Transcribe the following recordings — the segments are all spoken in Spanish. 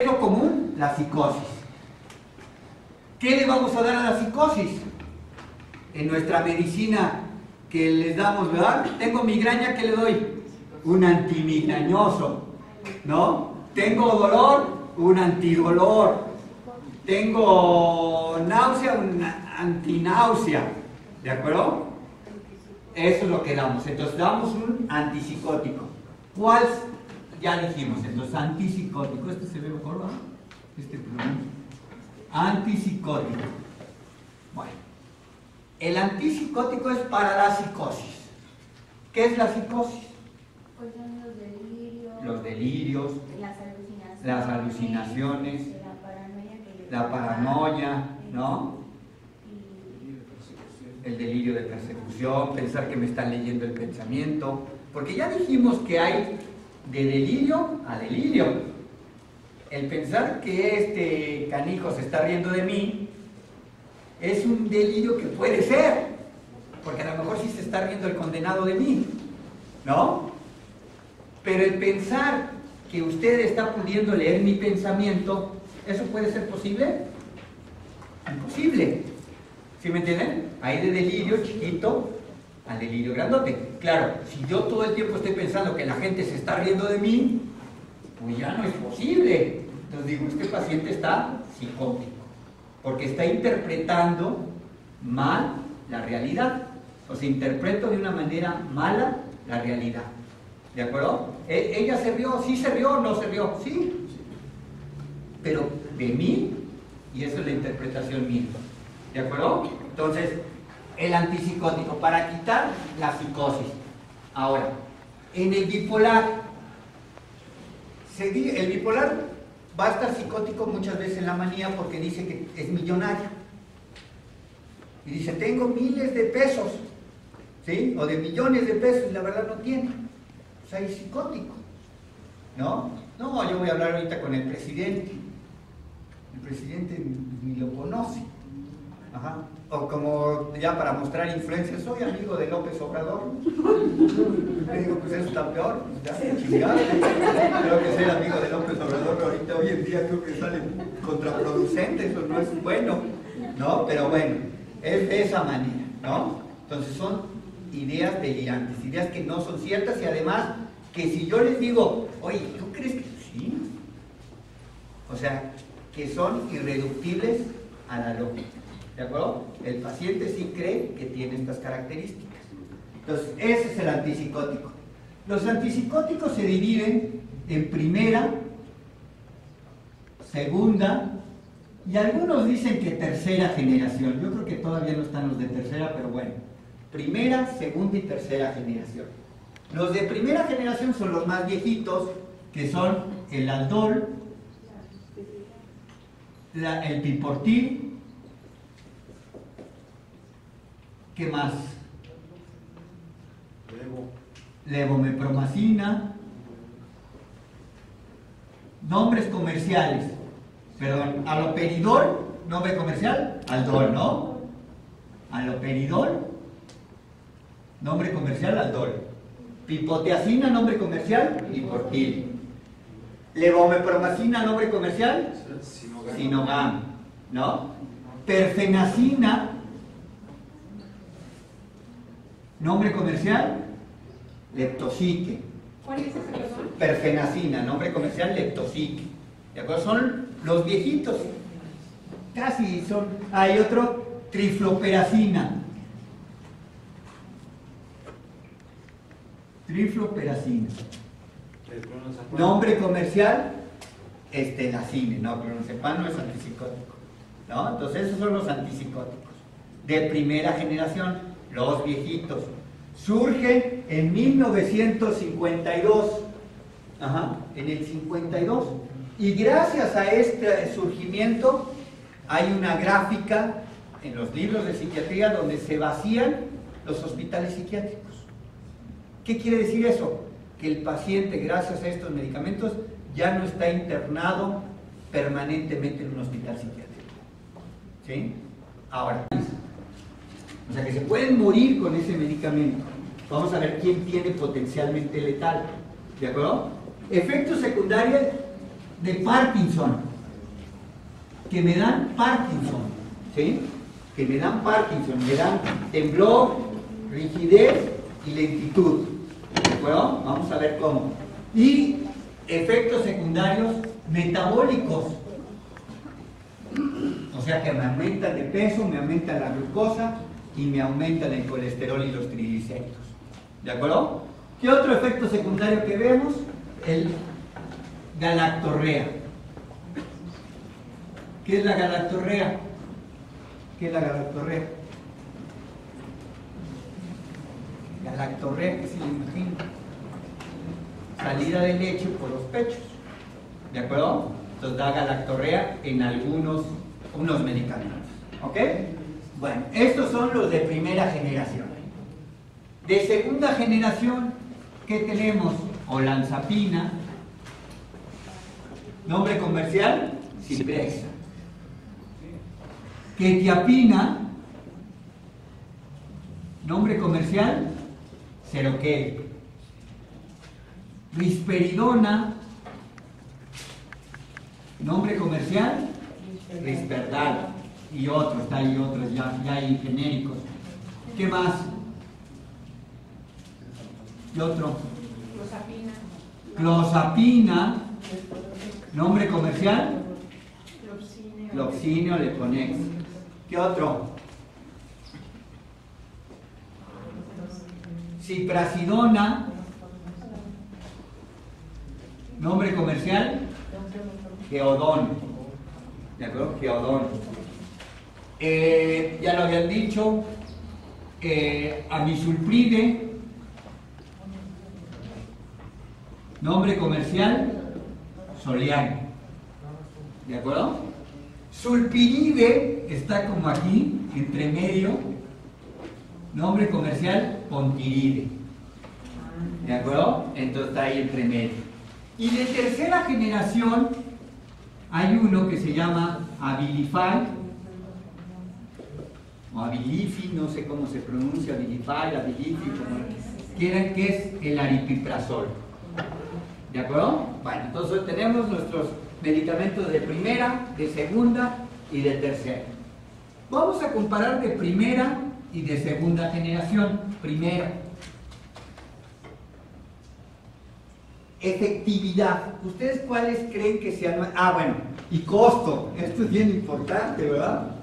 es lo común? La psicosis. ¿Qué le vamos a dar a la psicosis? En nuestra medicina que les damos, ¿verdad? Tengo migraña, ¿qué le doy? Un antimigrañoso, ¿no? Tengo dolor, un antidolor. Tengo náusea, un antináusea, ¿de acuerdo? Eso es lo que damos. Entonces damos un antipsicótico. ¿Cuál? Ya dijimos, entonces antipsicótico. Este se ve mejor, ¿verdad? Antipsicótico. Bueno, el antipsicótico es para la psicosis. ¿Qué es la psicosis? Pues son los delirios. Los delirios. Las alucinaciones. La paranoia, ¿no? El delirio de persecución, pensar que me están leyendo el pensamiento. Porque ya dijimos que hay de delirio a delirio. El pensar que este canijo se está riendo de mí es un delirio que puede ser, porque a lo mejor sí se está riendo el condenado de mí, ¿no? Pero el pensar que usted está pudiendo leer mi pensamiento, ¿eso puede ser posible? Imposible. ¿Sí me entienden? Hay de delirio chiquito al delirio grandote. Claro, si yo todo el tiempo estoy pensando que la gente se está riendo de mí, pues ya no es posible. Entonces digo, este paciente está psicótico, porque está interpretando mal la realidad. O sea, interpreto de una manera mala la realidad. ¿De acuerdo? Ella se rió, sí se rió, no se rió, sí. Pero de mí, y eso es la interpretación mía. ¿De acuerdo? Entonces, el antipsicótico, para quitar la psicosis. Ahora, en el bipolar, el bipolar va a estar psicótico muchas veces en la manía porque dice que es millonario. Y dice, tengo miles de pesos, ¿sí? O de millones de pesos, y la verdad no tiene. O sea, es psicótico, ¿no? No, yo voy a hablar ahorita con el presidente. El presidente ni lo conoce. Ajá. O como ya para mostrar influencia, soy amigo de López Obrador. Le digo, pues eso está peor, pues ya, chingado. Creo que ser amigo de López Obrador ahorita, hoy en día, creo que sale contraproducente, eso no es bueno, ¿no? Pero bueno, es de esa manera, ¿no? Entonces son ideas delirantes, ideas que no son ciertas y además que si yo les digo, oye, ¿tú crees que sí? O sea, que son irreductibles a la lógica. ¿De acuerdo? El paciente sí cree que tiene estas características. Entonces, ese es el antipsicótico. Los antipsicóticos se dividen en primera, segunda, y algunos dicen que tercera generación. Yo creo que todavía no están los de tercera, pero bueno. Primera, segunda y tercera generación. Los de primera generación son los más viejitos, que son el Aldol, el Piportil. ¿Qué más? Levomepromacina. Nombres comerciales. Perdón, aloperidol, nombre comercial, Aldol, ¿no? Aloperidol, nombre comercial, Aldol. Pipoteacina, nombre comercial, Piportil. Levomepromacina, nombre comercial, Sinogam, ¿no? Perfenacina, nombre comercial, Leptosique. ¿Cuál es ese, perdón? Perfenacina, nombre comercial, Leptosique. ¿De acuerdo? Son los viejitos. Casi son. Hay otro, Trifloperacina. Trifloperacina. Nombre comercial, Estelacine. No, clonazepam no es antipsicótico, ¿no? Entonces esos son los antipsicóticos de primera generación, los viejitos. Surgen en 1952. Ajá, en el 52. Y gracias a este surgimiento hay una gráfica en los libros de psiquiatría donde se vacían los hospitales psiquiátricos. ¿Qué quiere decir eso? Que el paciente, gracias a estos medicamentos, ya no está internado permanentemente en un hospital psiquiátrico. ¿Sí? Ahora, o sea que se pueden morir con ese medicamento. Vamos a ver quién tiene potencialmente letal. ¿De acuerdo? Efectos secundarios de Parkinson, que me dan Parkinson, ¿sí? Que me dan Parkinson, me dan temblor, rigidez y lentitud, ¿de acuerdo? Vamos a ver cómo. Y efectos secundarios metabólicos, o sea que me aumentan de peso, me aumenta la glucosa y me aumentan el colesterol y los triglicéridos, ¿de acuerdo? ¿Qué otro efecto secundario que vemos? El galactorrea. ¿Qué es la galactorrea? ¿Qué es la galactorrea? Galactorrea, ¿qué se le imagina? Salida de leche por los pechos, ¿de acuerdo? Entonces da galactorrea en unos medicamentos, ¿ok? Bueno, estos son los de primera generación. De segunda generación, ¿qué tenemos? Olanzapina, nombre comercial, Ciprexa. Quetiapina, nombre comercial, Seroquel. Risperidona, nombre comercial, Risperdal. Y otros, está ahí otros, ya hay genéricos. ¿Qué más? ¿Y otro? Clozapina, nombre comercial, Cloxineo Leponex. ¿Qué otro? Ciprasidona, nombre comercial, Geodón. ¿De acuerdo? Geodón. Ya lo habían dicho, amisulpride, nombre comercial, Solian. ¿De acuerdo? Sulpiride está como aquí, entre medio, nombre comercial, Pontiride. ¿De acuerdo? Entonces está ahí entre medio. Y de tercera generación hay uno que se llama Abilify o Abilify, no sé cómo se pronuncia, Abilify, Abilify, que es el aripiprazol. ¿De acuerdo? Bueno, entonces tenemos nuestros medicamentos de primera, de segunda y de tercera. Vamos a comparar de primera y de segunda generación. Primera. Efectividad. ¿Ustedes cuáles creen que sean más? Ah, bueno, y costo. Esto es bien importante, ¿verdad?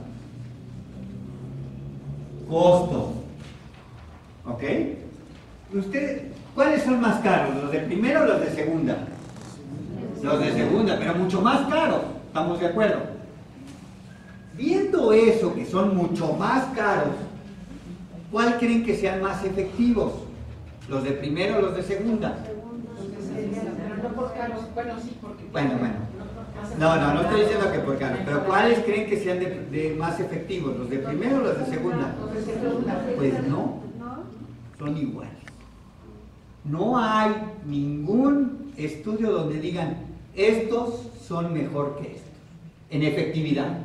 Costo. ¿Ok? ¿Ustedes cuáles son más caros? ¿Los de primera o los de segunda? Los de segunda, pero mucho más caros. ¿Estamos de acuerdo? Viendo eso, que son mucho más caros, ¿cuál creen que sean más efectivos? ¿Los de primera o los de segunda? Bueno. No estoy diciendo que por caro, pero ¿cuáles creen que sean de más efectivos? ¿Los de primera o los de segunda? Pues no, son iguales. No hay ningún estudio donde digan estos son mejor que estos en efectividad,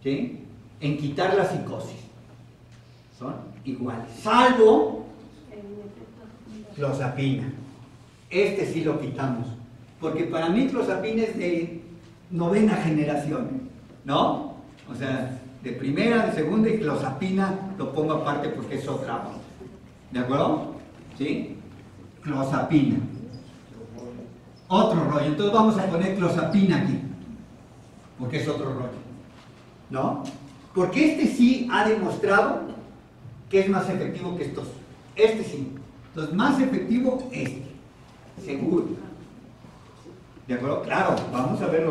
¿sí? En quitar la psicosis son iguales, salvo clozapina. Este sí lo quitamos, porque para mí clozapina es de novena generación, ¿no? O sea, de primera, de segunda, y clozapina lo pongo aparte porque es otra onda. ¿De acuerdo? ¿Sí? Clozapina. Otro rollo. Entonces vamos a poner clozapina aquí, porque es otro rollo, ¿no? Porque este sí ha demostrado que es más efectivo que estos. Este sí. Entonces, más efectivo este. Seguro. ¿De acuerdo? Claro, vamos a ver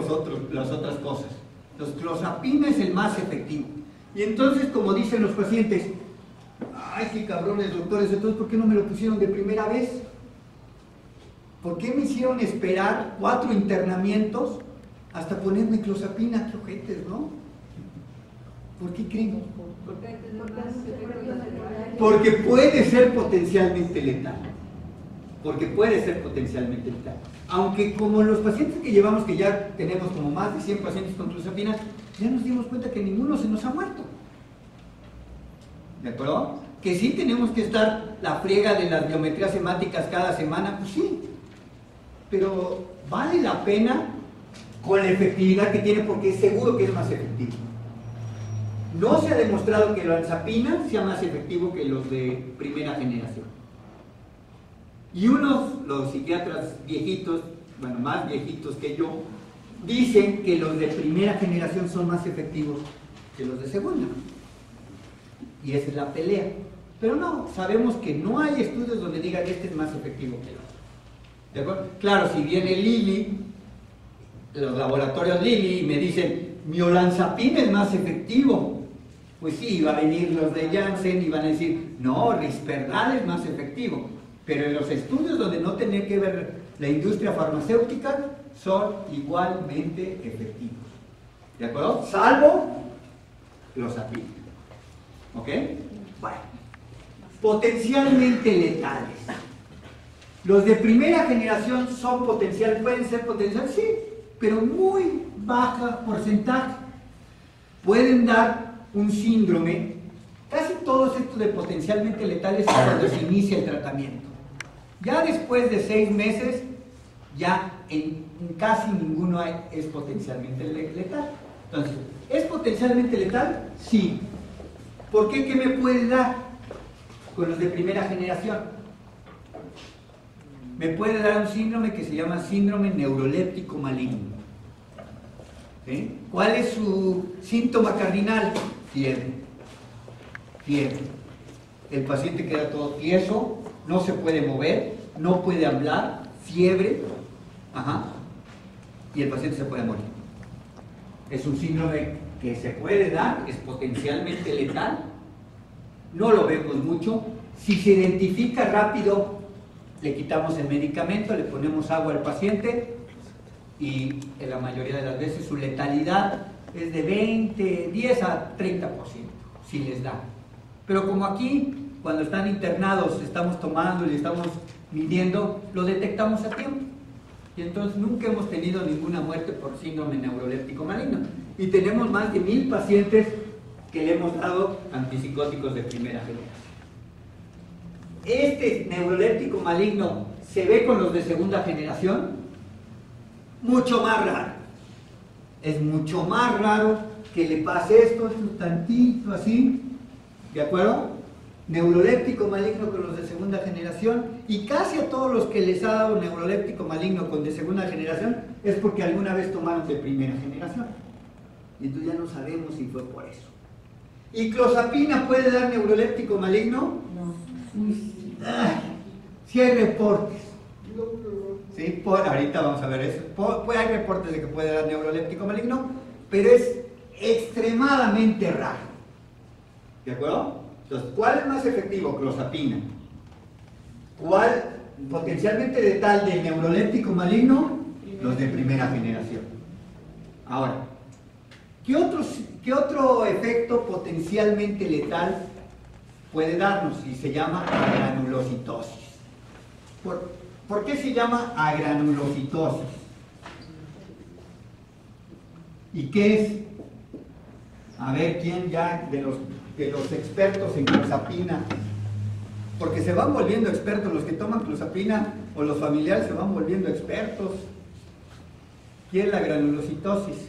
las otras cosas. Entonces, clozapina es el más efectivo. Y entonces, como dicen los pacientes, ay, qué cabrones doctores, entonces, ¿por qué no me lo pusieron de primera vez? ¿Por qué me hicieron esperar 4 internamientos hasta ponerme clozapina? Qué ojetes, ¿no? ¿Por qué creen? Porque puede ser potencialmente letal. Porque puede ser potencialmente letal. Aunque como los pacientes que llevamos, que ya tenemos como más de 100 pacientes con clozapina, ya nos dimos cuenta que ninguno se nos ha muerto. ¿De acuerdo? Que sí tenemos que estar la friega de las biometrías hemáticas cada semana, pues sí. Pero vale la pena con la efectividad que tiene porque es seguro que es más efectivo. No se ha demostrado que el olanzapina sea más efectivo que los de primera generación. Y los psiquiatras viejitos, bueno, más viejitos que yo, dicen que los de primera generación son más efectivos que los de segunda. Y esa es la pelea. Pero no, sabemos que no hay estudios donde digan este es más efectivo que el otro. ¿De acuerdo? Claro, si viene Lilly, los laboratorios Lilly, y me dicen mi olanzapina es más efectivo, pues sí, va a venir los de Janssen y van a decir no, Risperdal es más efectivo. Pero en los estudios donde no tiene que ver la industria farmacéutica son igualmente efectivos. ¿De acuerdo? Salvo clozapina. ¿Ok? Bueno. Potencialmente letales. Los de primera generación son potenciales, pueden ser potenciales, sí, pero muy baja porcentaje. Pueden dar un síndrome. Casi todos estos de potencialmente letales es cuando se inicia el tratamiento. Ya después de 6 meses, ya en casi ninguno es potencialmente letal. Entonces, ¿es potencialmente letal? Sí. ¿Por qué? ¿Qué me puede dar con los de primera generación? Me puede dar un síndrome que se llama síndrome neuroléptico maligno. ¿Sí? ¿Cuál es su síntoma cardinal? Fiebre. Fiebre. El paciente queda todo tieso, no se puede mover, no puede hablar, fiebre, y el paciente se puede morir. Es un síndrome que se puede dar, es potencialmente letal, no lo vemos mucho. Si se identifica rápido, le quitamos el medicamento, le ponemos agua al paciente y en la mayoría de las veces su letalidad es de 10 a 30%, si les da. Pero como aquí, cuando están internados, estamos tomando y le estamos midiendo, lo detectamos a tiempo. Y entonces nunca hemos tenido ninguna muerte por síndrome neuroléptico maligno. Y tenemos más de 1000 pacientes que le hemos dado antipsicóticos de primera generación. Este neuroléptico maligno se ve con los de segunda generación, mucho más raro. Es mucho más raro que le pase esto tantito así, ¿de acuerdo? Neuroléptico maligno con los de segunda generación, y casi a todos los que les ha dado neuroléptico maligno con de segunda generación es porque alguna vez tomaron de primera generación. Y entonces ya no sabemos si fue por eso. ¿Y clozapina puede dar neuroléptico maligno? No. Sí hay reportes. ¿Sí? Ahorita vamos a ver eso. Hay reportes de que puede dar neuroléptico maligno, pero es extremadamente raro. ¿De acuerdo? Entonces, ¿cuál es más efectivo? Clozapina. ¿Cuál potencialmente letal del neuroléptico maligno? Los de primera generación. Ahora, ¿qué otro efecto potencialmente letal puede darnos? Y se llama agranulocitosis. ¿Por qué se llama agranulocitosis? ¿Y qué es? A ver, ¿quién ya de los expertos en clozapina? Porque se van volviendo expertos los que toman clozapina, o los familiares se van volviendo expertos. ¿Qué es la granulocitosis?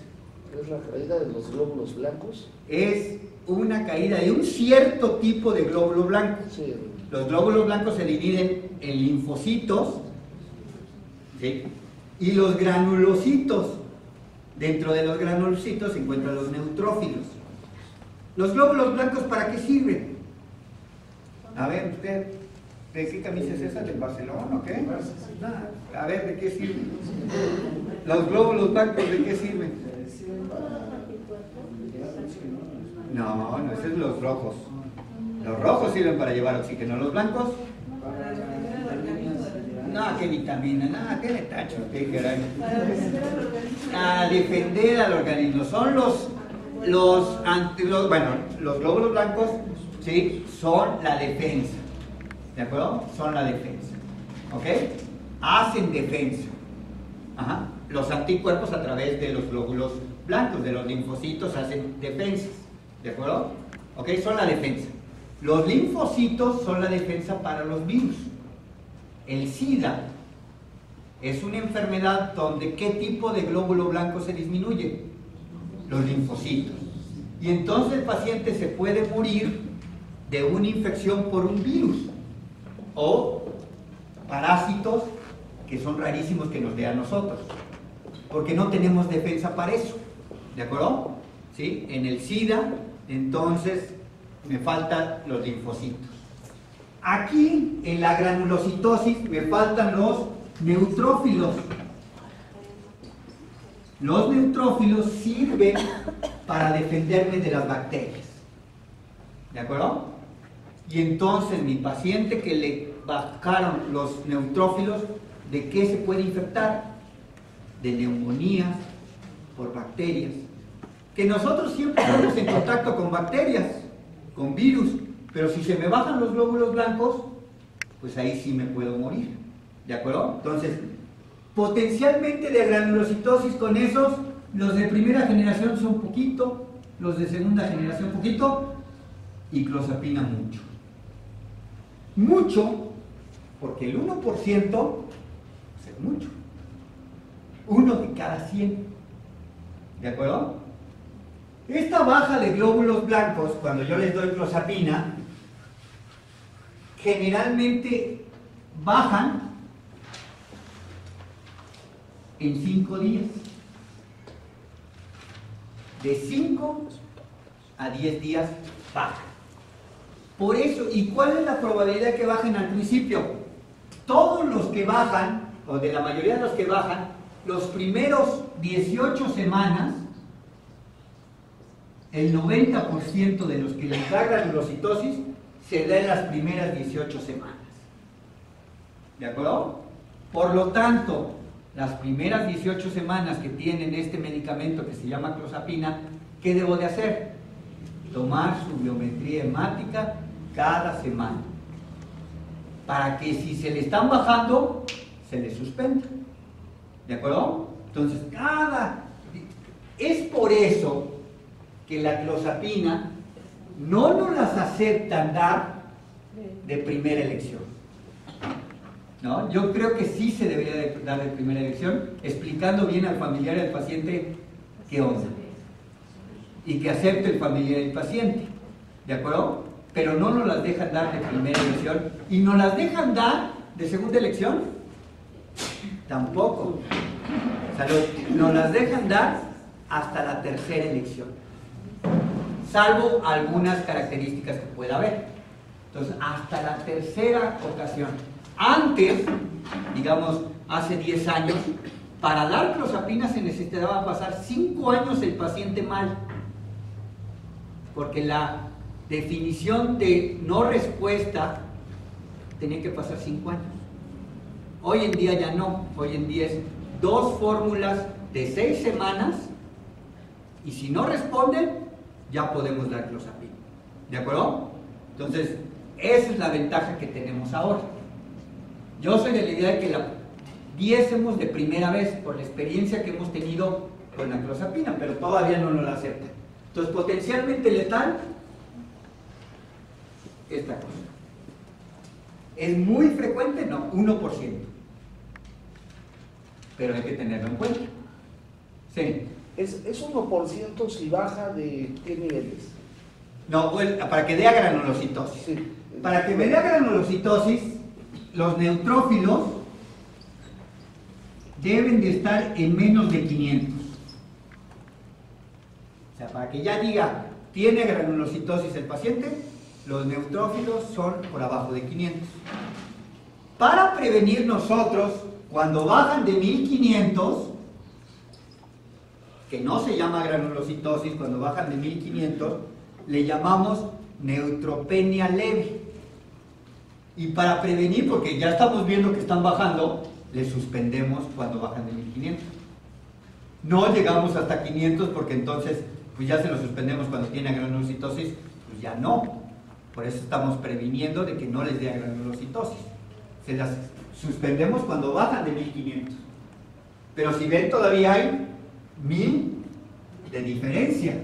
¿Es la caída de los glóbulos blancos? Es una caída de un cierto tipo de glóbulo blanco. Sí. Los glóbulos blancos se dividen en linfocitos, ¿sí? Y los granulocitos. Dentro de los granulocitos se encuentran los neutrófilos. ¿Los glóbulos blancos para qué sirven? A ver, usted, ¿de qué camisa es esa? ¿Del Barcelona o qué? A ver, ¿de qué sirven? ¿Los glóbulos blancos de qué sirven? No, esos son los rojos. Los rojos sirven para llevar oxígeno. ¿Los blancos? No, qué vitamina, nada, qué tacho, qué caray. A defender al organismo. Son los glóbulos blancos, ¿sí? Son la defensa. ¿De acuerdo? Son la defensa. ¿Ok? Hacen defensa. Ajá. Los anticuerpos a través de los glóbulos blancos, de los linfocitos, hacen defensas. ¿De acuerdo? ¿Ok? Son la defensa. Los linfocitos son la defensa para los virus. El SIDA Es una enfermedad donde ¿qué tipo de glóbulo blanco se disminuye? Los linfocitos. Y entonces el paciente se puede morir de una infección por un virus o parásitos que son rarísimos que nos dé a nosotros, porque no tenemos defensa para eso, ¿de acuerdo? ¿Sí? En el SIDA, entonces, me faltan los linfocitos. Aquí, en la granulocitosis, me faltan los neutrófilos. Los neutrófilos sirven para defenderme de las bacterias, ¿de acuerdo? Y entonces, mi paciente que le bajaron los neutrófilos, ¿de qué se puede infectar? De neumonías por bacterias. Que nosotros siempre estamos en contacto con bacterias, con virus, pero si se me bajan los glóbulos blancos, pues ahí sí me puedo morir. ¿De acuerdo? Entonces, potencialmente de granulocitosis con esos, los de primera generación son poquito, los de segunda generación poquito, y clozapina mucho. Mucho, porque el 1% pues es mucho. 1 de cada 100. ¿De acuerdo? Esta baja de glóbulos blancos, cuando yo les doy clozapina, generalmente bajan en 5 días. De 5 a 10 días bajan. Por eso, ¿y cuál es la probabilidad de que bajen al principio? Todos los que bajan, o de la mayoría de los que bajan, los primeros 18 semanas, el 90% de los que les da granulocitosis se da en las primeras 18 semanas. ¿De acuerdo? Por lo tanto, las primeras 18 semanas que tienen este medicamento que se llama clozapina, ¿qué debo de hacer? Tomar su biometría hemática cada semana, para que si se le están bajando, se le suspenda. ¿De acuerdo? Entonces, es por eso que la clozapina no nos las aceptan dar de primera elección. ¿No? Yo creo que sí se debería de dar de primera elección, explicando bien al familiar y al paciente qué onda. Y que acepte el familiar y el paciente. ¿De acuerdo? Pero no nos las dejan dar de primera elección. ¿Y nos las dejan dar de segunda elección? Tampoco. O sea, nos las dejan dar hasta la tercera elección, salvo algunas características que pueda haber. Entonces, hasta la tercera ocasión. Antes, digamos, hace 10 años, para dar clozapina se necesitaba pasar 5 años el paciente mal, porque la definición de no respuesta tenía que pasar 5 años. Hoy en día ya no, hoy en día es 2 fórmulas de 6 semanas, y si no responden, ya podemos dar clozapina. ¿De acuerdo? Entonces, esa es la ventaja que tenemos ahora. Yo soy de la idea de que la diésemos de primera vez por la experiencia que hemos tenido con la clozapina, pero todavía no nos la aceptan. Entonces, potencialmente letal, esta cosa. ¿Es muy frecuente? No, 1%. Pero hay que tenerlo en cuenta. Sí. Es 1% si baja de qué niveles. No, bueno, para que dé granulocitosis. Sí. Para que me dé granulocitosis, los neutrófilos deben de estar en menos de 500. O sea, para que ya diga, tiene granulocitosis el paciente, los neutrófilos son por abajo de 500. Para prevenir nosotros, cuando bajan de 1500, que no se llama granulocitosis, cuando bajan de 1500, le llamamos neutropenia leve. Y para prevenir, porque ya estamos viendo que están bajando, le suspendemos cuando bajan de 1500. No llegamos hasta 500 porque entonces pues ya se lo suspendemos cuando tiene granulocitosis, pues ya no. Por eso estamos previniendo de que no les dé granulocitosis. Se las suspendemos cuando bajan de 1500. Pero si ven, todavía hay 1000 de diferencia.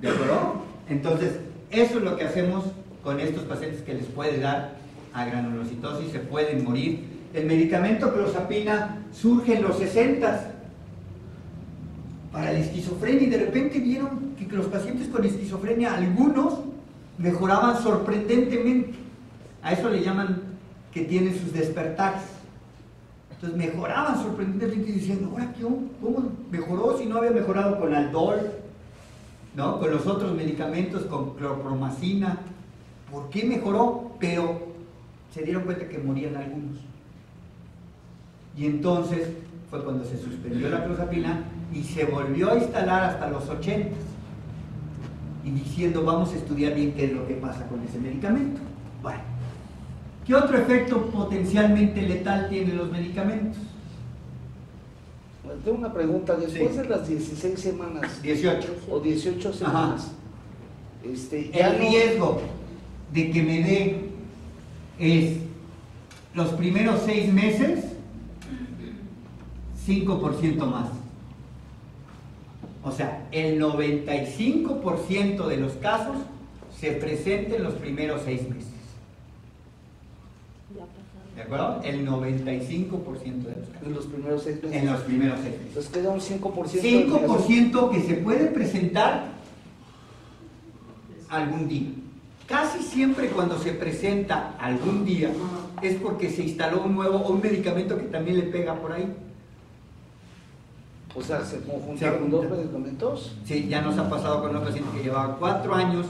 ¿De acuerdo? Entonces, eso es lo que hacemos con estos pacientes que les puede dar a granulocitosis, se pueden morir. El medicamento clozapina surge en los 60 para la esquizofrenia y de repente vieron que los pacientes con esquizofrenia, algunos mejoraban sorprendentemente. A eso le llaman que tienen sus despertares. Entonces mejoraban sorprendentemente diciendo, ahora, ¿cómo mejoró si no había mejorado con Aldol, ¿no? Con los otros medicamentos, con clorpromacina? ¿Por qué mejoró? Pero se dieron cuenta que morían algunos. Y entonces fue cuando se suspendió la clozapina y se volvió a instalar hasta los 80. Y diciendo, vamos a estudiar bien qué es lo que pasa con ese medicamento. Bueno, ¿qué otro efecto potencialmente letal tienen los medicamentos? Bueno, tengo una pregunta. Después Sí. de las 16 semanas 18. o 18 semanas, ya El no- riesgo de que me dé es los primeros 6 meses 5% más. O sea, el 95% de los casos se presenta en los primeros 6 meses. ¿De acuerdo? El 95% de los casos. en los primeros 6 meses. En los primeros 6 meses. Entonces queda un 5%. 5% que se puede presentar algún día. Casi siempre cuando se presenta algún día es porque se instaló un nuevo o un medicamento que también le pega por ahí. O sea, se Se conjuntaron dos junta. medicamentos. Sí, ya nos ha pasado con una paciente que llevaba 4 años,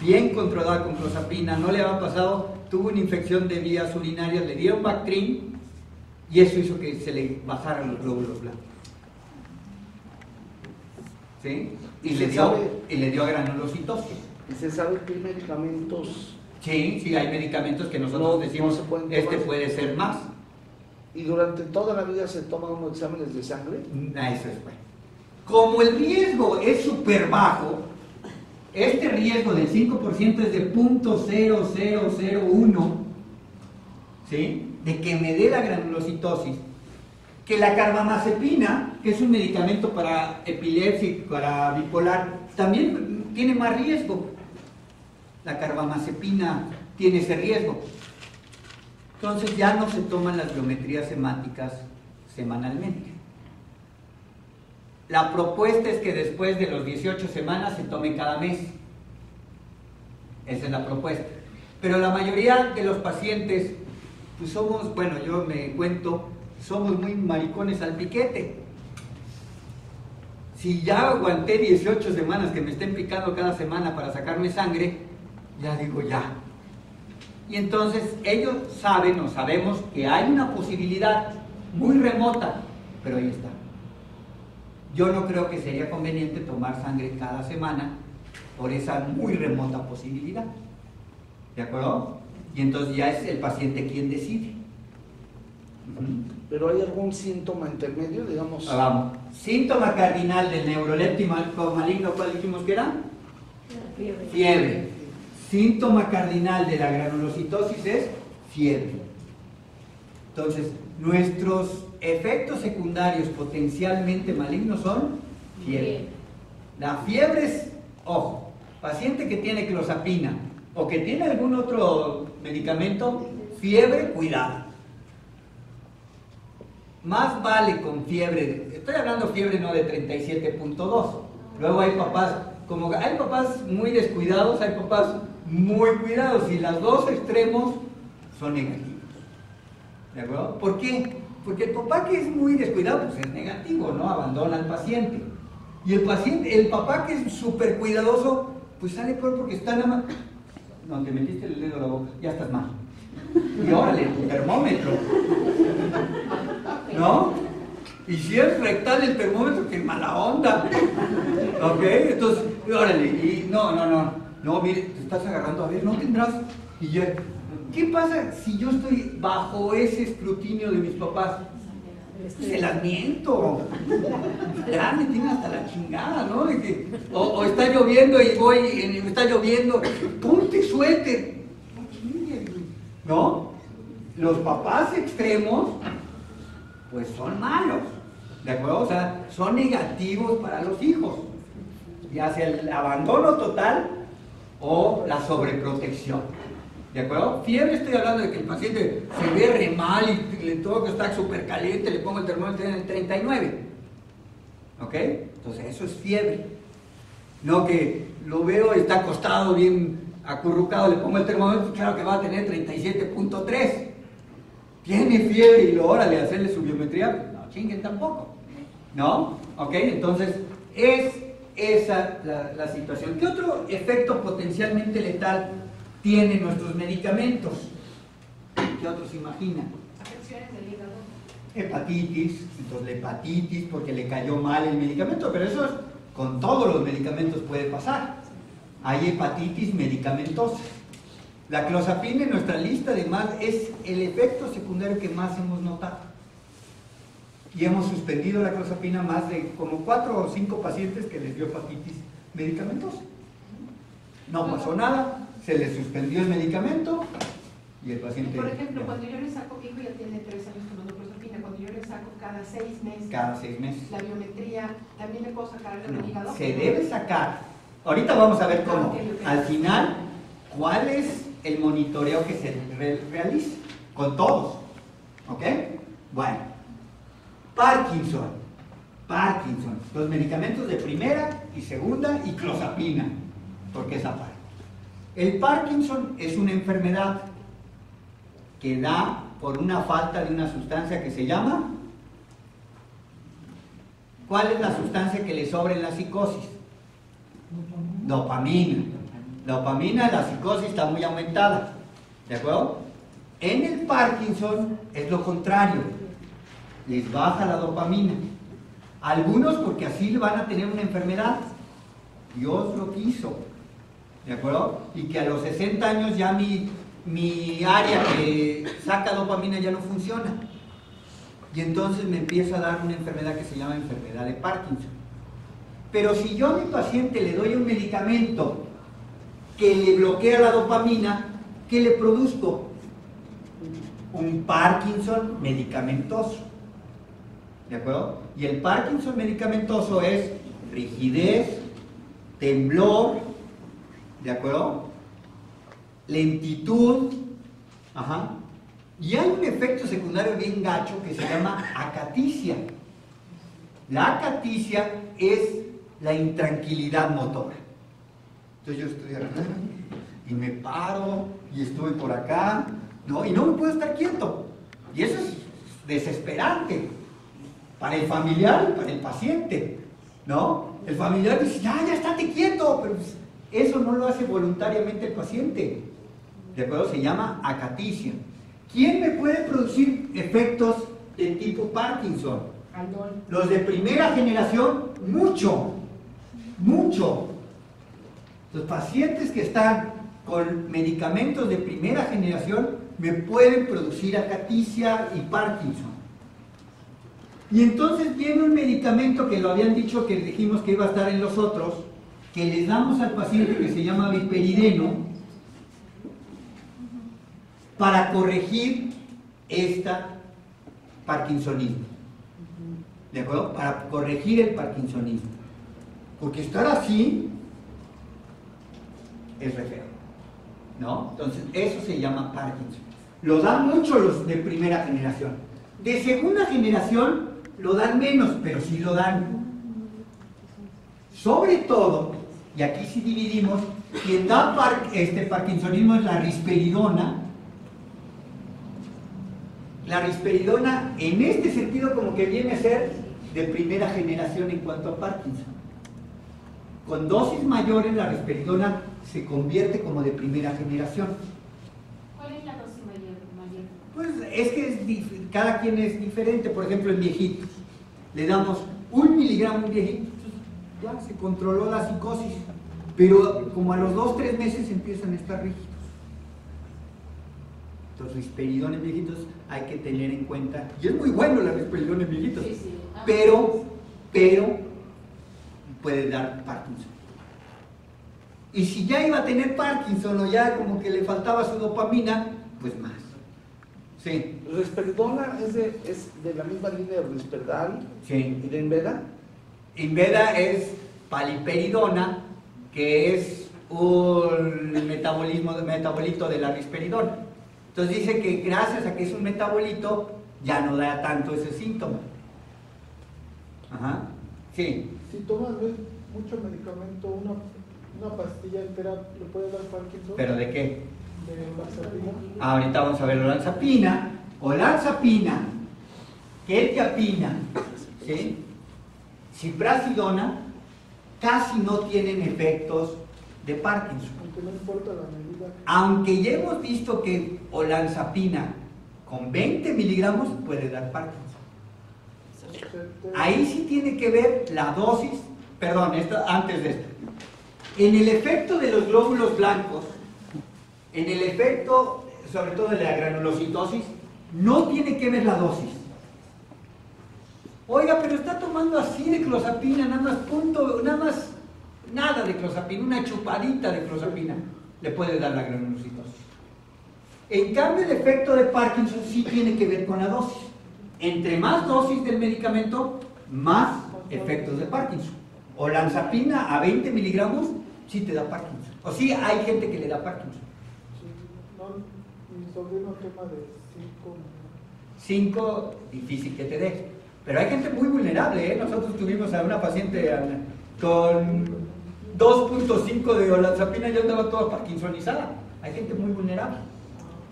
bien controlada con clozapina, no le había pasado, tuvo una infección de vías urinarias, le dieron Bactrim y eso hizo que se le bajaran los glóbulos blancos. ¿Sí? Y ¿Y le se dio, sabe? y le dio granulocitosis. ¿Y se sabe qué medicamentos? Sí, hay medicamentos que nosotros No decimos, se pueden este tomar. puede ser más. ¿Y durante toda la vida se toman unos exámenes de sangre? Eso es bueno. Como el riesgo es súper bajo, este riesgo del 5% es de 0.0001, ¿sí? De que me dé la granulocitosis. Que la carbamazepina, que es un medicamento para epilepsia y para bipolar, también tiene más riesgo. La carbamazepina tiene ese riesgo. Entonces ya no se toman las biometrías hemáticas semanalmente. La propuesta es que después de los 18 semanas se tome cada mes. Esa es la propuesta. Pero la mayoría de los pacientes, pues somos, bueno, yo me cuento, somos muy maricones al piquete. Si ya aguanté 18 semanas que me estén picando cada semana para sacarme sangre, ya digo ya. Y entonces ellos saben o sabemos que hay una posibilidad muy remota, pero ahí está. Yo no creo que sería conveniente tomar sangre cada semana por esa muy remota posibilidad. ¿De acuerdo? Y entonces ya es el paciente quien decide. ¿Pero hay algún síntoma intermedio, digamos? Vamos. Síntoma cardinal del neuroléptico maligno, ¿cuál dijimos que era? Fiebre. Síntoma cardinal de la granulocitosis es fiebre. Entonces, nuestros efectos secundarios potencialmente malignos son fiebre. La fiebre es, ojo, paciente que tiene clozapina o que tiene algún otro medicamento, fiebre, cuidado. Más vale con fiebre, estoy hablando fiebre no de 37.2. Luego hay papás, como hay papás muy descuidados, hay papás muy cuidados y los dos extremos son negativos. ¿De acuerdo? ¿Por qué? Porque el papá que es muy descuidado, pues es negativo, ¿no? Abandona al paciente. Y el papá que es súper cuidadoso, pues sale peor porque está nada más. No, te metiste el dedo a la boca, ya estás mal. Y órale, tu termómetro. ¿No? Y si es rectal el termómetro, qué mala onda. ¿Ok? Entonces, órale, y no, mire, te estás agarrando, a ver, no tendrás. Y ya, ¿qué pasa si yo estoy bajo ese escrutinio de mis papás? Se las miento. Ya me tienen hasta la chingada, ¿no? O está lloviendo y está lloviendo, ponte suéter. ¿No? Los papás extremos, pues son malos, ¿de acuerdo? O sea, son negativos para los hijos, ya sea el abandono total o la sobreprotección. ¿De acuerdo? Fiebre, estoy hablando de que el paciente se ve re mal y le tengo que estar súper caliente, le pongo el termómetro en el 39. ¿Ok? Entonces eso es fiebre. No que lo veo y está acostado bien acurrucado, le pongo el termómetro, claro que va a tener 37.3. Tiene fiebre y luego órale, hacerle su biometría, no chinguen tampoco. ¿No? ¿Ok? Entonces es esa la situación. ¿Qué otro efecto potencialmente letal tienen nuestros medicamentos? ¿Qué otros imaginan? Afecciones del hígado. Hepatitis, entonces la hepatitis porque le cayó mal el medicamento, pero eso es, con todos los medicamentos puede pasar. Hay hepatitis medicamentosa. La clozapina en nuestra lista además es el efecto secundario que más hemos notado. Y hemos suspendido la clozapina más de como 4 o 5 pacientes que les dio hepatitis medicamentosa. No pasó nada, se les suspendió el medicamento y el paciente... Por ejemplo, cuando yo le saco, mi hijo ya tiene 3 años tomando clozapina, cuando yo le saco cada 6 meses, cada 6 meses. la biometría, ¿también le puedo sacar algo del hígado? Se debe sacar. Ahorita vamos a ver cómo. Al final, ¿cuál es el monitoreo que se realiza? Con todos. ¿Ok? Bueno. Parkinson. Los medicamentos de primera y segunda y clozapina. Porque esa parte. El Parkinson es una enfermedad que da por una falta de una sustancia que se llama... ¿Cuál es la sustancia que le sobra en la psicosis? Dopamina. Dopamina, la psicosis está muy aumentada. ¿De acuerdo? En el Parkinson es lo contrario. Les baja la dopamina. Algunos porque así van a tener una enfermedad. Dios lo quiso. ¿De acuerdo? Y que a los 60 años ya mi área que saca dopamina ya no funciona. Y entonces me empieza a dar una enfermedad que se llama enfermedad de Parkinson. Pero si yo a mi paciente le doy un medicamento que le bloquea la dopamina, ¿qué le produzco? Un Parkinson medicamentoso. ¿De acuerdo? Y el Parkinson medicamentoso es rigidez, temblor, ¿de acuerdo? Lentitud, ajá. Y hay un efecto secundario bien gacho que se llama acaticia. La acaticia es la intranquilidad motora. Entonces yo estoy acá y me paro y estoy por acá, ¿no? Y no me puedo estar quieto. Y eso es desesperante para el familiar y para el paciente, ¿no? El familiar dice, ya estate quieto, pero pues, eso no lo hace voluntariamente el paciente. ¿De acuerdo? Se llama acaticia. ¿Quién me puede producir efectos de tipo Parkinson? Los de primera generación, mucho. Los pacientes que están con medicamentos de primera generación me pueden producir acaticia y Parkinson. Y entonces viene un medicamento que lo habían dicho que dijimos que iba a estar en los otros, que les damos al paciente que se llama viperideno, para corregir parkinsonismo. ¿De acuerdo? Para corregir el parkinsonismo. Porque estar así es re feo, ¿no? Entonces, eso se llama Parkinson. Lo dan mucho los de primera generación. De segunda generación lo dan menos, pero sí lo dan. Sobre todo, y aquí sí dividimos, quien da parkinsonismo es la risperidona. La risperidona, en este sentido, como que viene a ser de primera generación en cuanto a Parkinson. Con dosis mayores, la risperidona se convierte como de primera generación. ¿Cuál es la dosis mayor? Pues es que cada quien es diferente. Por ejemplo, en viejitos, le damos 1 miligramo en viejitos, ya se controló la psicosis, pero como a los 2-3 meses empiezan a estar rígidos. Los risperidona en viejitos hay que tener en cuenta, y es muy bueno la risperidona en viejitos, Sí. pero puede dar Parkinson. Y si ya iba a tener Parkinson o ya como que le faltaba su dopamina, pues más. Sí. Risperidona es de la misma línea de Risperdal. Sí. ¿Y de Inveda? Inveda es paliperidona, que es un metabolito de la risperidona. Entonces dice que gracias a que es un metabolito, ya no da tanto ese síntoma. Ajá. Sí. Si tomas mucho medicamento, una pastilla entera, ¿le puede dar Parkinson? ¿Pero de qué? De olanzapina. Ahorita vamos a ver olanzapina, quetiapina, ¿sí? Ciprasidona, casi no tienen efectos de Parkinson. Aunque no importa la medida. Aunque ya hemos visto que olanzapina con 20 miligramos puede dar Parkinson. Ahí sí tiene que ver la dosis, perdón, antes de esto. En el efecto de los glóbulos blancos, en el efecto, sobre todo de la granulocitosis, no tiene que ver la dosis. Oiga, pero está tomando así de clozapina, nada de clozapina, una chupadita de clozapina le puede dar la granulocitosis. En cambio, el efecto de Parkinson sí tiene que ver con la dosis. Entre más dosis del medicamento, más efectos de Parkinson. Olanzapina a 20 miligramos sí te da Parkinson. O sí, hay gente que le da Parkinson. Sí, no, mi sobrino toma de 5, difícil que te dé. Pero hay gente muy vulnerable, ¿eh? Nosotros tuvimos a una paciente con 2.5 de olanzapina y andaba toda parkinsonizada. Hay gente muy vulnerable.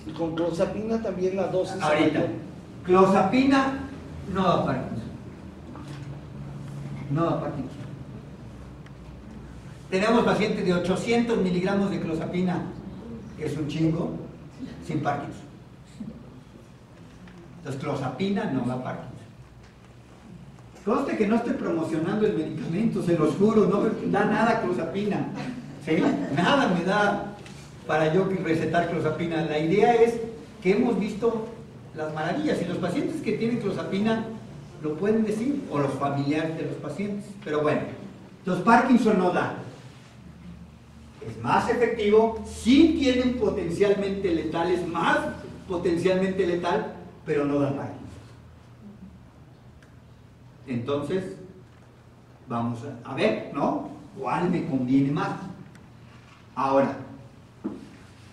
Y con clozapina también la dosis. Ahorita, clozapina no da Parkinson. No da Parkinson. Tenemos pacientes de 800 miligramos de clozapina, que es un chingo, sin Parkinson. Entonces, clozapina no da Parkinson. Conste que no estoy promocionando el medicamento, se los juro, no me da nada clozapina. ¿Sí? Nada me da para yo recetar clozapina. La idea es que hemos visto las maravillas y los pacientes que tienen clozapina lo pueden decir, o los familiares de los pacientes. Pero bueno, entonces Parkinson no da. Es más efectivo, sí tienen potencialmente letal, es más potencialmente letal, pero no da Parkinson. Entonces, vamos a ver, ¿no? ¿Cuál me conviene más? Ahora,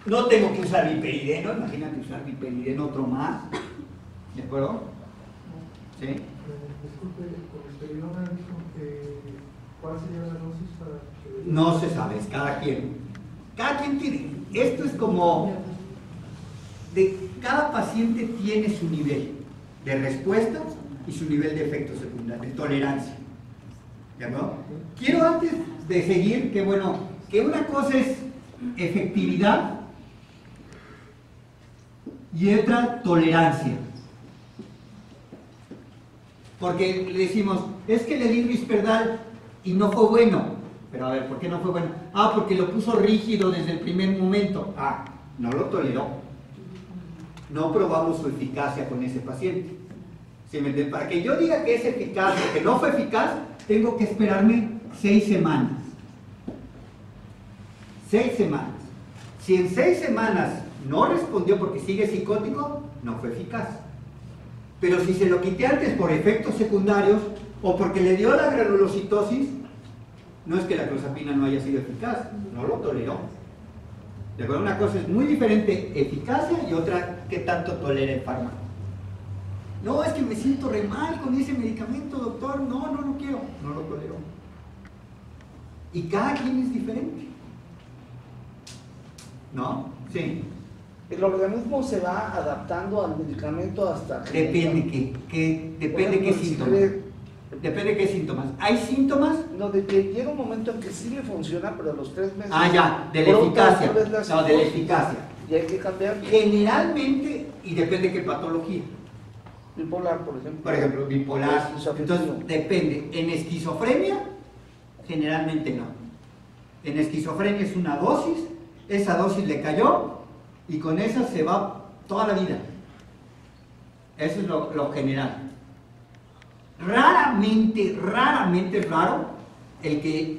no tengo que usar viperideno, imagínate usar viperideno otro más, ¿de acuerdo? ¿Sí? Disculpe, con el peridona dijo que ¿cuál sería la dosis para que... No se sabe, es cada quien. Cada quien tiene, esto es como, cada paciente tiene su nivel de respuesta y su nivel de efecto secundario, de tolerancia. ¿De acuerdo? Quiero antes de seguir, que bueno, que una cosa es efectividad y otra tolerancia. Porque le decimos, es que le di Risperdal y no fue bueno. Pero a ver, ¿por qué no fue bueno? Ah, porque lo puso rígido desde el primer momento. Ah, no lo toleró. No probamos su eficacia con ese paciente. ¿Sí me entiende? Para que yo diga que es eficaz o que no fue eficaz, tengo que esperarme 6 semanas. 6 semanas. Si en 6 semanas no respondió porque sigue psicótico, no fue eficaz. Pero si se lo quité antes por efectos secundarios o porque le dio la granulocitosis, no es que la clozapina no haya sido eficaz, no lo toleró. ¿De acuerdo? Una cosa es muy diferente eficacia y otra qué tanto tolera el fármaco. No, es que me siento re mal con ese medicamento, doctor. No quiero. No lo tolero. Y cada quien es diferente. ¿No? Sí. El organismo se va adaptando al medicamento hasta... Depende qué síntomas. Depende qué síntomas. ¿Hay síntomas? No, de que llega un momento en que sí le funciona, pero a los 3 meses... Ah, ya, de la eficacia. No, de la eficacia. Y hay que cambiar. Generalmente, y depende de qué patología. Bipolar, por ejemplo. Por ejemplo, bipolar. Esquizofrenia. Entonces, depende. En esquizofrenia, generalmente no. En esquizofrenia es una dosis, esa dosis le cayó y con esa se va toda la vida. Eso es lo general. Raramente es raro el que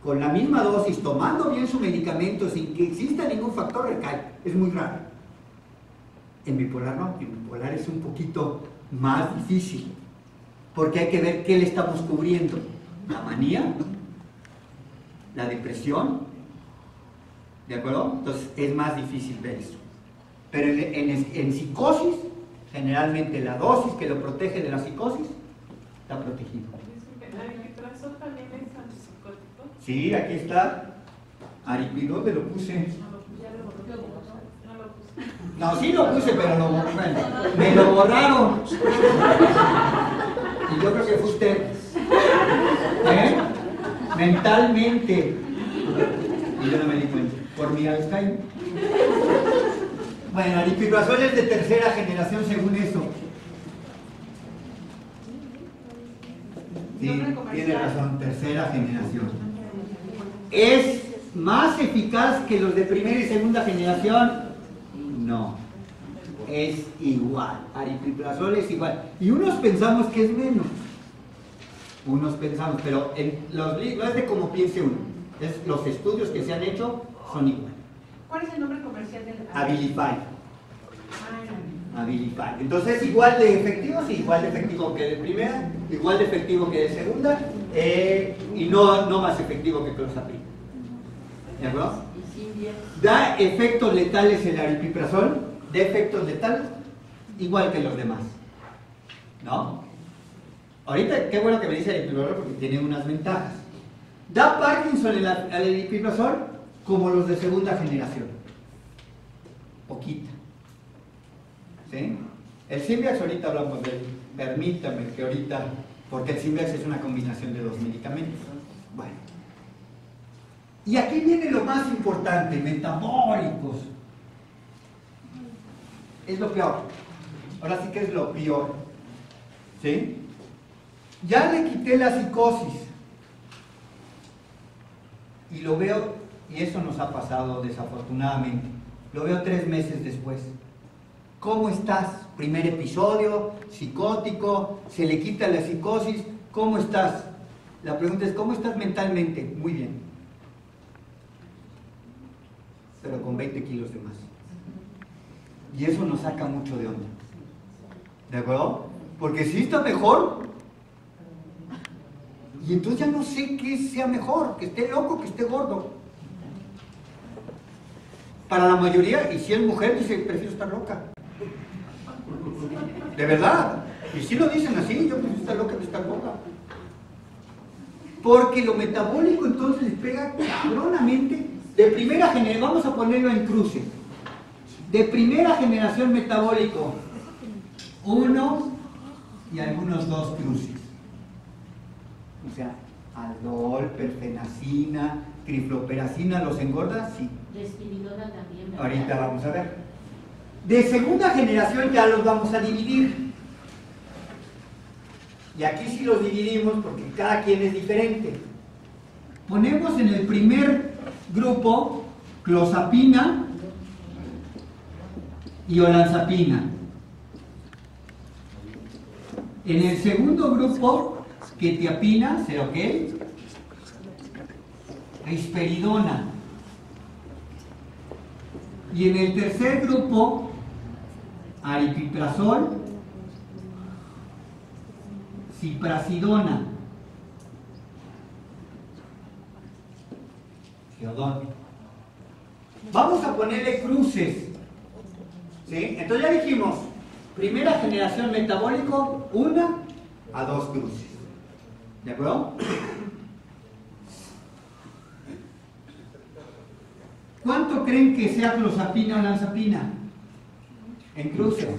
con la misma dosis, tomando bien su medicamento sin que exista ningún factor, recae. Es muy raro. En bipolar no, en bipolar es un poquito más difícil, porque hay que ver qué le estamos cubriendo. La manía, la depresión, ¿De acuerdo? Entonces es más difícil ver eso. Pero en psicosis, generalmente la dosis que lo protege de la psicosis está protegido. ¿El aripiprazol también es antipsicótico? Sí, aquí está. Aripiprazol, ¿dónde lo puse? No, sí lo puse, pero me lo borraron. Y yo creo que fue usted. ¿Eh? Mentalmente. Y yo no me di cuenta. Por mi Alzheimer. Bueno, aripiprazol es de tercera generación según eso. Sí, tiene razón, tercera generación. ¿Es más eficaz que los de primera y segunda generación? No. Es igual. Aripiprazol es igual. Y unos pensamos que es menos. Unos pensamos, pero no es de cómo piense uno. Los estudios que se han hecho son iguales. ¿Cuál es el nombre comercial del Abilify. Abilify. Entonces, igual de efectivo, sí, igual de efectivo que de primera, igual de efectivo que de segunda, y no más efectivo que clozapina. ¿De acuerdo? Da efectos letales el aripiprazol, da efectos letales igual que los demás. ¿No? Ahorita, qué bueno que me dice el aripiprazol porque tiene unas ventajas. Da Parkinson el aripiprazol como los de segunda generación. Poquita. ¿Sí? El Simbiax, ahorita hablamos de él. Permítame que ahorita, porque el Simbiax es una combinación de dos medicamentos. Bueno. Y aquí viene lo más importante, metabólicos. Es lo peor. Ahora sí que es lo peor. ¿Sí? Ya le quité la psicosis. Y lo veo, y eso nos ha pasado desafortunadamente, lo veo 3 meses después. ¿Cómo estás? Primer episodio, psicótico, se le quita la psicosis, ¿cómo estás? La pregunta es, ¿cómo estás mentalmente? Muy bien. Pero con 20 kilos de más. Y eso nos saca mucho de onda. ¿De acuerdo? Porque si está mejor, y entonces ya no sé qué sea mejor, que esté loco, que esté gordo. Para la mayoría, y si es mujer, dice, prefiero estar loca. De verdad. Y si lo dicen así, yo prefiero estar loca que estar gorda. Porque lo metabólico entonces les pega cabronamente. De primera generación, vamos a ponerlo en cruce. De primera generación metabólico, 1 y algunos 2 cruces. O sea, aldol, perfenacina, trifloperacina, ¿los engorda? Sí. Risperidona también, ¿verdad? Ahorita vamos a ver. De segunda generación ya los vamos a dividir. Y aquí sí los dividimos porque cada quien es diferente. Ponemos en el primer grupo clozapina y olanzapina. En el segundo grupo, quetiapina, ¿será ok? Risperidona. Y en el tercer grupo, aripiprazol, ciprasidona, geodón. Vamos a ponerle cruces. ¿Sí? Entonces ya dijimos, primera generación metabólico, 1 a 2 cruces. ¿De acuerdo? ¿Cuánto creen que sea clozapina o olanzapina? En cruces.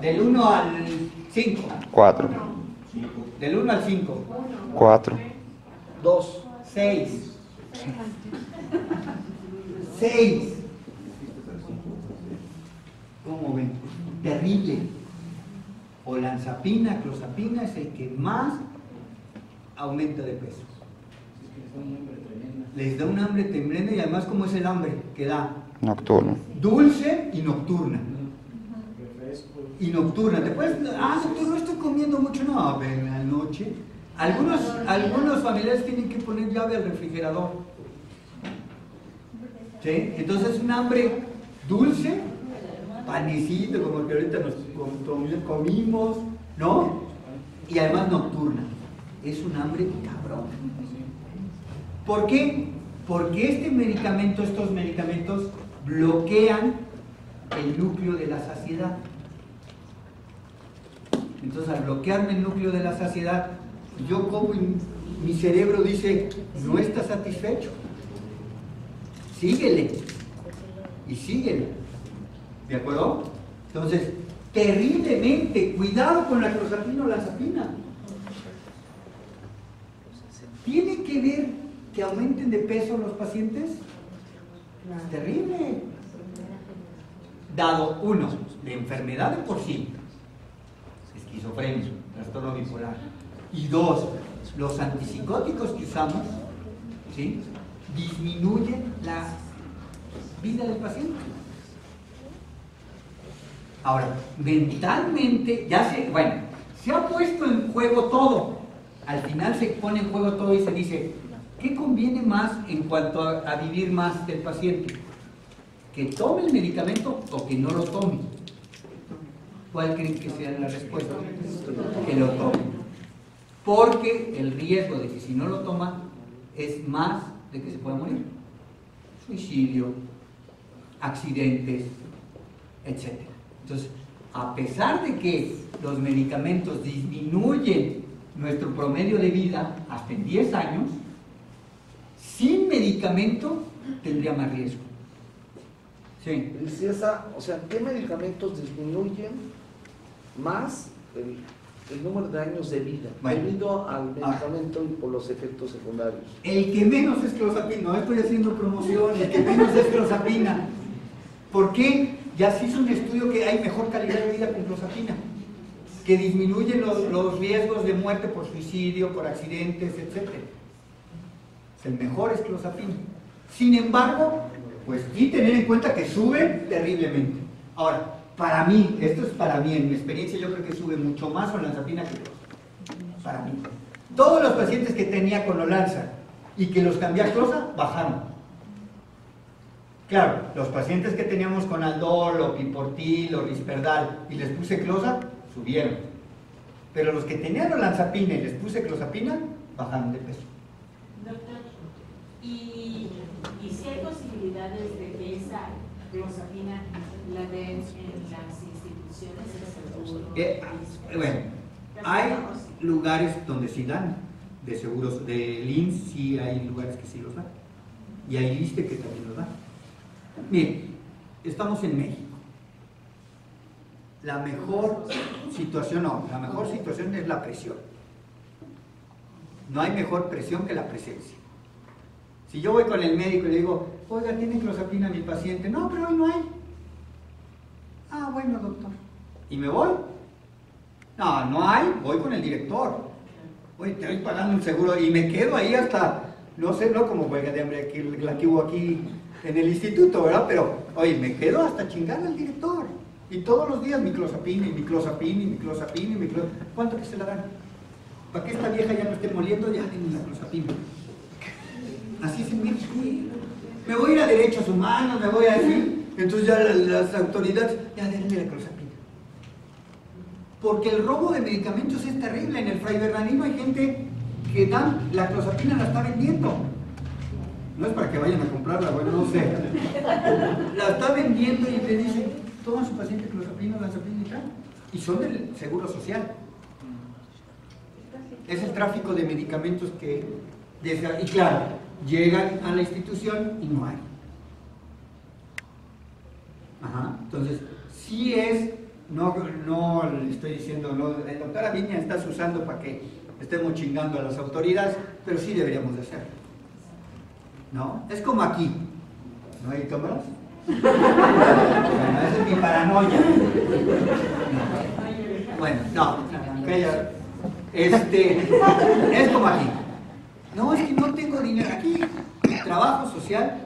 Del 1 al 5. 4. Del 1 al 5. 4. 2. 6. 6. ¿Cómo ven? Terrible. Olanzapina, clozapina es el que más aumenta de peso. Les da un hambre tremenda y además, ¿cómo es el hambre que da? Nocturno. Dulce y nocturna. Y nocturna. ¿Te puedes? Doctor, no estoy comiendo mucho. No, en la noche. Algunos familiares tienen que poner llave al refrigerador. ¿Sí? Entonces, un hambre dulce, panecito, como el que ahorita nos comimos, ¿no? Y además nocturna. Es un hambre cabrón. ¿Por qué? Porque estos medicamentos bloquean el núcleo de la saciedad. Entonces, al bloquearme el núcleo de la saciedad, yo como mi cerebro dice, no está satisfecho. Síguele. Y síguele. ¿De acuerdo? Entonces, terriblemente, cuidado con la clozapina o lanzapina. ¿Tiene que ver que aumenten de peso los pacientes? Es terrible. Dado, uno, la enfermedad de por sí, esquizofrenia, trastorno bipolar, y dos, los antipsicóticos que usamos, ¿sí?, disminuyen la vida del paciente. Ahora, mentalmente, se ha puesto en juego todo. Al final se pone en juego todo y se dice, ¿qué conviene más en cuanto a vivir más del paciente? ¿Que tome el medicamento o que no lo tome? ¿Cuál creen que sea la respuesta? Que lo tome. Porque el riesgo de que si no lo toma es más de que se pueda morir. Suicidio, accidentes, etc. Entonces, a pesar de que los medicamentos disminuyen nuestro promedio de vida hasta en 10 años, sin medicamento tendría más riesgo. Sí. O sea, ¿qué medicamentos disminuyen más el número de años de vida debido al medicamento y por los efectos secundarios? El que menos es clozapina, no estoy haciendo promoción, el que menos es clozapina. ¿Por qué? Ya se hizo un estudio que hay mejor calidad de vida con clozapina, que disminuyen los riesgos de muerte por suicidio, por accidentes, etc. El mejor es clozapina. Sin embargo, pues sí tener en cuenta que sube terriblemente. Ahora, para mí, esto es para mí, en mi experiencia yo creo que sube mucho más olanzapina que cloza. Para mí. Todos los pacientes que tenía con olanza y que los cambié a cloza, bajaron. Claro, los pacientes que teníamos con aldol o piportil o risperdal y les puse cloza, subieron. Pero los que tenían olanzapina y les puse clozapina, bajaron de peso. Doctor, ¿y si hay posibilidades de que esa clozapina la den en las instituciones de seguro? Bueno, hay lugares donde sí dan, de seguros, de IMSS sí hay lugares que sí los dan. Y hay ISSSTE que también los dan. Miren, estamos en México. La mejor situación es la presión. No hay mejor presión que la presencia. Si yo voy con el médico y le digo, oiga, ¿tiene clozapina mi paciente? No, pero hoy no hay. Ah, bueno, doctor. ¿Y me voy? No, no hay, voy con el director. Oye, te estoy pagando un seguro y me quedo ahí hasta, no sé, no como huelga de hambre aquí, la que hubo aquí en el instituto, ¿verdad? Pero, oye, me quedo hasta chingar al director. Y todos los días mi clozapina y mi clozapina y mi clozapina y mi clozapina. ¿Cuánto que se la dan? Para que esta vieja ya no esté moliendo, ya tiene la clozapina. Así se me me voy a ir a derechos humanos, me voy a decir, entonces ya las autoridades, ya denme la clozapina. Porque el robo de medicamentos es terrible. En el Fray Bernardino hay gente que dan, la clozapina la está vendiendo. No es para que vayan a comprarla, bueno, no sé. La está vendiendo y le dicen, toma su paciente clozapina, lanzapina y tal. Y son del Seguro Social. Es el tráfico de medicamentos que... y claro, llegan a la institución y no hay. Ajá. Entonces, sí es... No le estoy diciendo, no, el doctor Aviña está usando para que estemos chingando a las autoridades, pero sí deberíamos de hacerlo. ¿No? Es como aquí. ¿No hay cámaras? Bueno, esa es mi paranoia. No. Bueno, no. Es como aquí. No, es que no tengo dinero. Aquí el trabajo social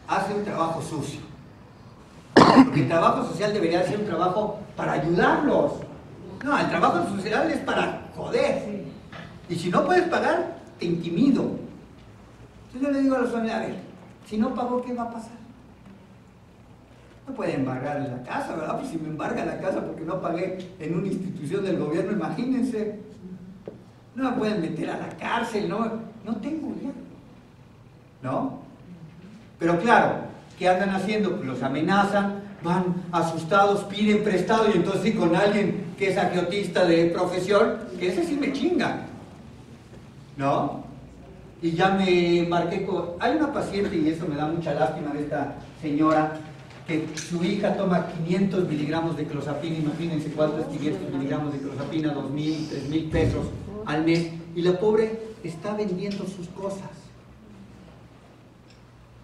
hace un trabajo sucio. Porque el trabajo social debería ser un trabajo para ayudarlos. No, el trabajo social es para joder. Y si no puedes pagar, te intimido. Entonces yo le digo a los familiares, a ver, si no pago, ¿qué va a pasar? No puede embargar la casa, ¿verdad? Pues si me embarga la casa porque no pagué en una institución del gobierno, imagínense. No me pueden meter a la cárcel, no tengo ya. ¿no? Pero claro, ¿qué andan haciendo? Pues los amenazan, van asustados, piden prestado, y entonces sí, con alguien que es agiotista de profesión, que ese sí me chinga, ¿no? Y ya me marqué con... Hay una paciente, y eso me da mucha lástima de esta señora, que su hija toma 500 miligramos de clozapina, imagínense cuánto es 500 miligramos de clozapina, 2,000, 3,000 pesos al mes, y la pobre está vendiendo sus cosas.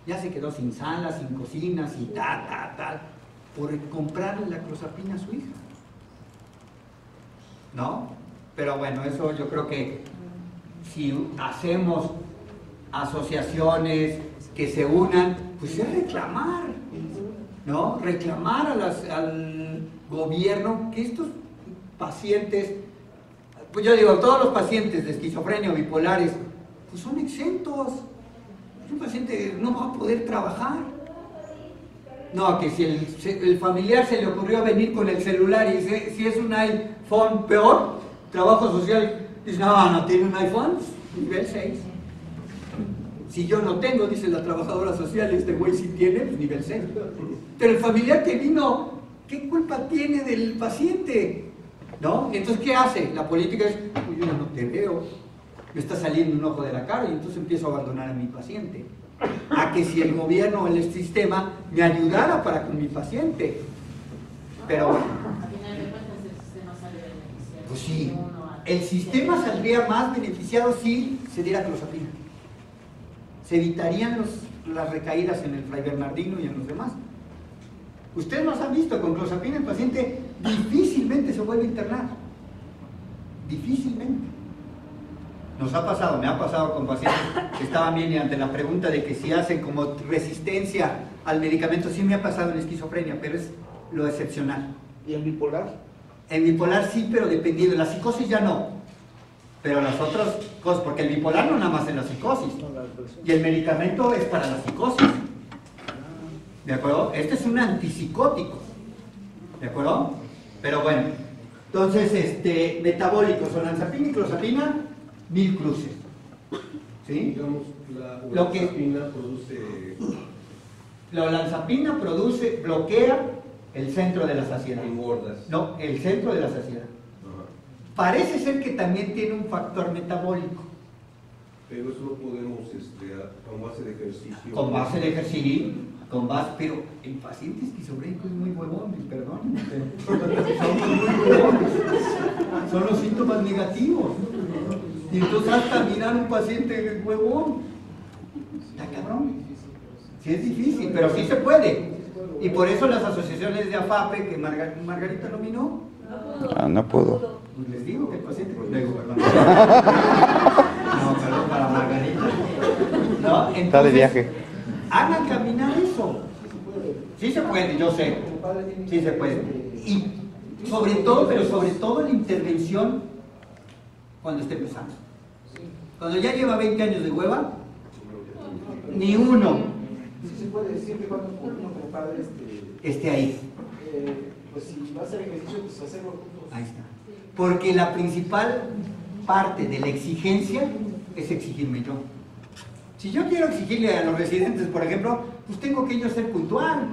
Ya se quedó sin sala, sin cocina, sin tal, por comprarle la clozapina a su hija, ¿no? Pero bueno, eso yo creo que si hacemos asociaciones que se unan, pues es reclamar, ¿no? Reclamar al gobierno que estos pacientes, pues yo digo, todos los pacientes de esquizofrenia o bipolares, pues son exentos. Un paciente no va a poder trabajar. No, que si el familiar se le ocurrió venir con el celular y si es un iPhone, peor, trabajo social, dice, no tiene un iPhone, nivel 6. Si yo no tengo, dice la trabajadora social, este güey sí tiene, pues nivel 6. Pero el familiar que vino, ¿qué culpa tiene del paciente? ¿No? Entonces, ¿qué hace? La política es, pues yo no te veo, me está saliendo un ojo de la cara y entonces empiezo a abandonar a mi paciente. A que si el gobierno o el sistema me ayudara para con mi paciente. Pero bueno. A final de cuentas el sistema sale beneficiado. Pues sí, el sistema saldría más beneficiado si se diera clozapina. Se evitarían las recaídas en el Fray Bernardino y en los demás. Ustedes nos han visto, con clozapina el paciente difícilmente se vuelve a internar. Difícilmente. Nos ha pasado, me ha pasado con pacientes que estaban bien y ante la pregunta de que si hacen como resistencia al medicamento, sí me ha pasado en esquizofrenia, pero es lo excepcional. ¿Y en bipolar? En bipolar sí, pero dependiendo. La psicosis ya no. Pero las otras cosas, porque el bipolar no nada más es la psicosis. Y el medicamento es para la psicosis. ¿De acuerdo? Este es un antipsicótico. ¿De acuerdo? Pero bueno. Entonces, metabólicos, olanzapina y clozapina, 1000 cruces. ¿Sí? Digamos, la olanzapina produce... La olanzapina bloquea el centro de la saciedad. Engordas. No, el centro de la saciedad. Ajá. Parece ser que también tiene un factor metabólico. Pero eso lo podemos, con base de ejercicio. Con base de ejercicio, pero el paciente esquizofrénico es muy huevón, perdón. Somos muy huevones. Son los síntomas negativos. Y entonces hasta mirar un paciente huevón. Está cabrón. Sí es difícil, pero sí se puede. Y por eso las asociaciones de AFAPE, que Margarita nominó. No pudo. Pues les digo que el paciente, perdón. No, perdón, para Margarita. ¿No? Entonces, Está de viaje. Hagan caminar eso. Sí se puede, yo sé. Sí se puede. Y sobre todo la intervención cuando esté empezando. Cuando ya lleva 20 años de hueva, ni uno. Sí se puede, siempre y cuando uno como padre esté ahí. pues si va a hacer ejercicio, pues hacerlo juntos. Ahí está. Porque la principal parte de la exigencia es exigirme yo. Si yo quiero exigirle a los residentes, por ejemplo, pues tengo que yo ser puntual.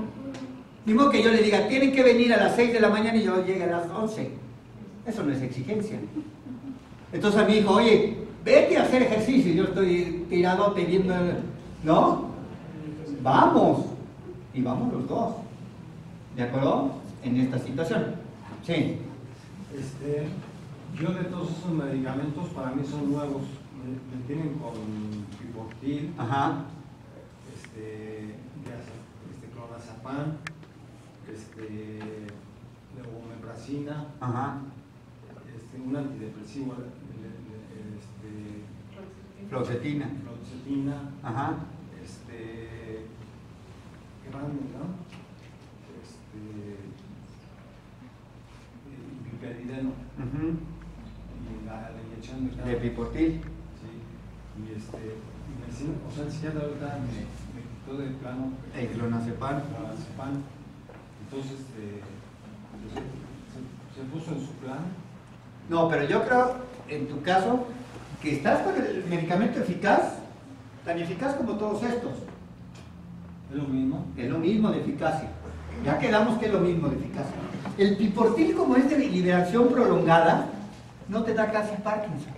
Ni modo que yo le diga, tienen que venir a las 6 de la mañana y yo llegue a las 11. Eso no es exigencia. Entonces a mi hijo, oye, vete a hacer ejercicio. Yo estoy tirado viendo, ¿no? Vamos. Y vamos los dos. ¿De acuerdo? En esta situación. Sí. Yo de todos esos medicamentos para mí son nuevos. Me tienen con Piportil, Ajá. Clonazepam, Levomeprazina, Ajá. un antidepresivo, Fluoxetina. Ajá. ¿qué más me da? Piperideno. Y la inyección De Piportil. Sí. Y medicina, o sea, el psiquiatra ahorita me quitó de plano El clonazepam. Entonces, se puso en su plan. No, pero yo creo, en tu caso, que estás con el medicamento eficaz tan eficaz como todos estos. ¿Es lo mismo? Es lo mismo de eficacia. Ya quedamos que es lo mismo de eficacia. El piportil, como es de liberación prolongada, no te da casi Parkinson.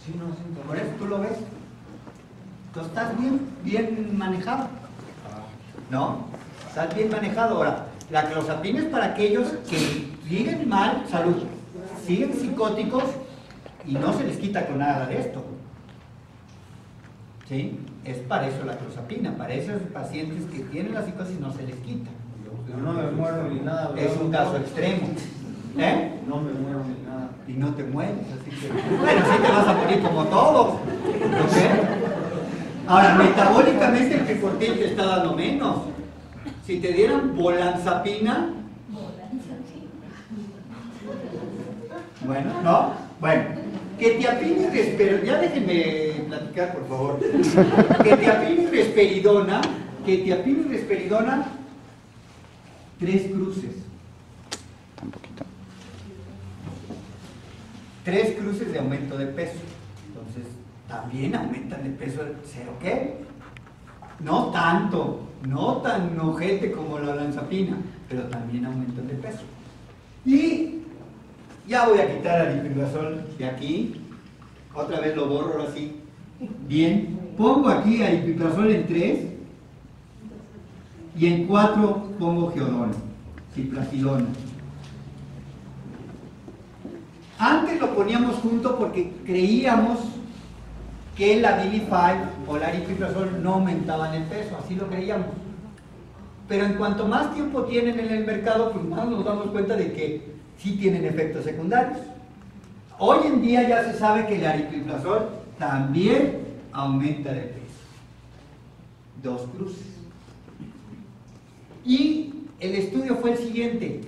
Sí, no, sí. Por eso tú lo ves. Tú estás bien manejado. ¿No? Estás bien manejado. Ahora, la clozapina es para aquellos que siguen mal, salud, siguen psicóticos y no se les quita con nada de esto. ¿Sí? Es para eso la clozapina, para esos pacientes que tienen la psicosis no se les quita. Pero no me muero ni nada, ¿verdad? Es un caso extremo. ¿Eh? No me muero ni nada. Y no te mueres, así que... Bueno, sí te vas a morir como todos. ¿Ok? Ahora, metabólicamente el piportil te está dando menos. Si te dieran volanzapina... Bueno, ¿no? Bueno, quetiapina y risperidona... Ya déjenme platicar, por favor. Quetiapina y risperidona, 3 cruces. Un poquito. 3 cruces de aumento de peso. Entonces, también aumentan de peso. ¿Cero qué? No tanto, no tan ojete como la olanzapina, pero también aumentan de peso. Y ya voy a quitar al aripiprazol de aquí. Otra vez lo borro ahora sí. Bien. Pongo aquí aripiprazol en 3 y en 4 pongo geodona, ciprasidona. Antes lo poníamos junto porque creíamos que el Abilify o el aripiprazol no aumentaban el peso, así lo creíamos. Pero en cuanto más tiempo tienen en el mercado, pues más nos damos cuenta de que sí tienen efectos secundarios. Hoy en día ya se sabe que el aripiprazol también aumenta de peso. 2 cruces. Y el estudio fue el siguiente.